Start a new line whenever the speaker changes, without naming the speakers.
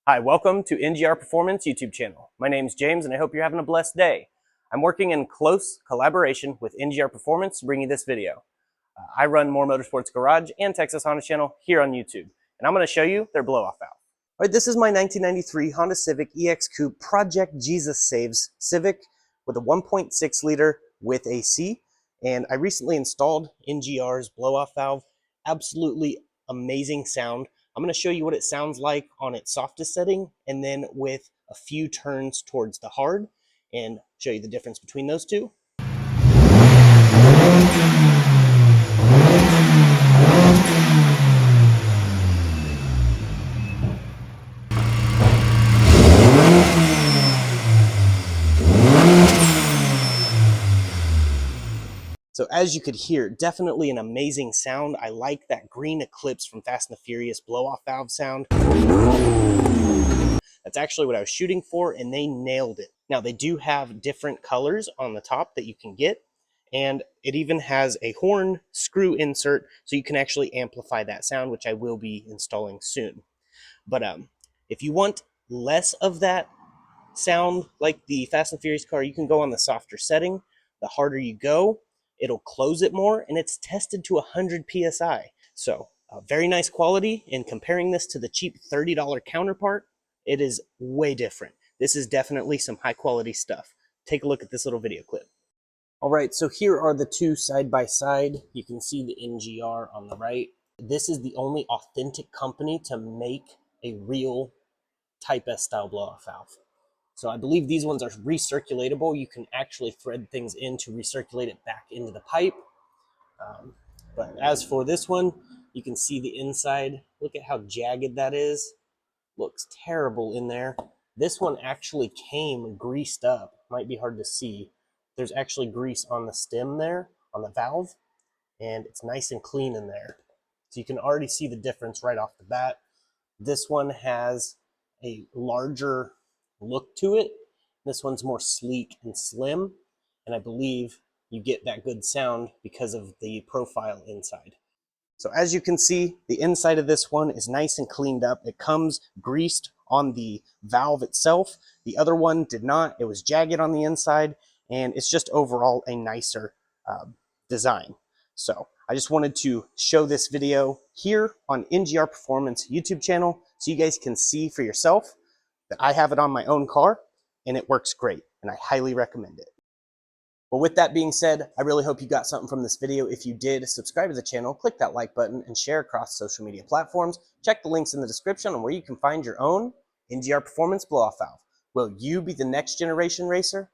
Hi, welcome to NGR Performance YouTube channel. My name is James and I hope you're having a blessed day. I'm working in close collaboration with NGR Performance to bring you this video. I run More Motorsports Garage and Texas Honda channel here on YouTube, and I'm going to show you their blow-off valve. All right, this is my 1993 Honda Civic EX Coupe Project Jesus Saves Civic with a 1.6 liter with AC, and I recently installed NGR's blow-off valve. Absolutely amazing sound. I'm going to show you what it sounds like on its softest setting and then with a few turns towards the hard and show you the difference between those two. So as you could hear, definitely an amazing sound. I like that green Eclipse from Fast and the Furious blow-off valve sound. That's actually what I was shooting for, and they nailed it. Now, they do have different colors on the top that you can get, and it even has a horn screw insert, so you can actually amplify that sound, which I will be installing soon. But if you want less of that sound like the Fast and Furious car, you can go on the softer setting. The harder you go, it'll close it more, and it's tested to 100 PSI. So very nice quality, and comparing this to the cheap $30 counterpart, it is way different. This is definitely some high quality stuff. Take a look at this little video clip. All right, so here are the two side by side. You can see the NGR on the right. This is the only authentic company to make a real Type S style blow-off valve. So I believe these ones are recirculatable. You can actually thread things in to recirculate it back into the pipe. But as for this one, you can see the inside. Look at how jagged that is. Looks terrible in there. This one actually came greased up. Might be hard to see. There's actually grease on the stem there, on the valve, and it's nice and clean in there. So you can already see the difference right off the bat. This one has a larger look to it. This one's more sleek and slim, and I believe you get that good sound because of the profile inside. So as you can see, the inside of this one is nice and cleaned up. It comes greased on the valve itself. The other one did not. It was jagged on the inside, and it's just overall a nicer design. So I just wanted to show this video here on NGR Performance YouTube channel so you guys can see for yourself that I have it on my own car and it works great, and I highly recommend it. Well, with that being said, I really hope you got something from this video. If you did, subscribe to the channel, click that like button, and share across social media platforms. Check the links in the description on where you can find your own NGR Performance blow-off valve. Will you be the next generation racer?